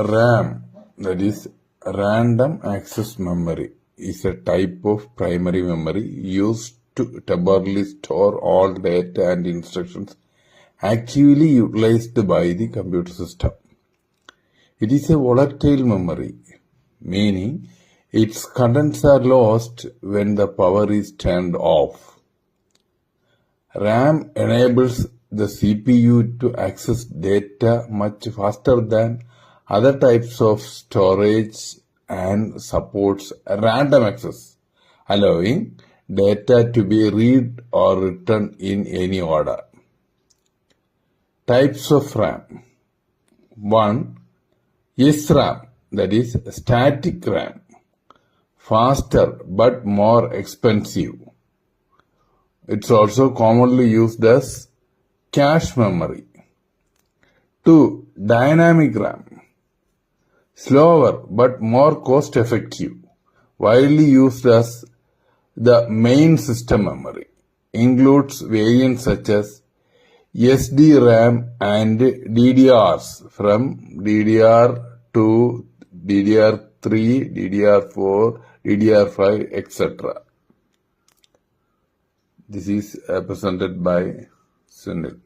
RAM, that is Random Access Memory, is a type of primary memory used to temporarily store all data and instructions actively utilized by the computer system. It is a volatile memory, meaning its contents are lost when the power is turned off. RAM enables the CPU to access data much faster than other types of storage and supports random access, allowing data to be read or written in any order. Types of RAM. 1. SRAM, that is static RAM, faster but more expensive. It's also commonly used as cache memory. 2. Dynamic RAM, slower but more cost effective, widely used as the main system memory. Includes variants such as SDRAM and DDRs from DDR2, DDR3, DDR4, DDR5, etc. This is presented by Sunil.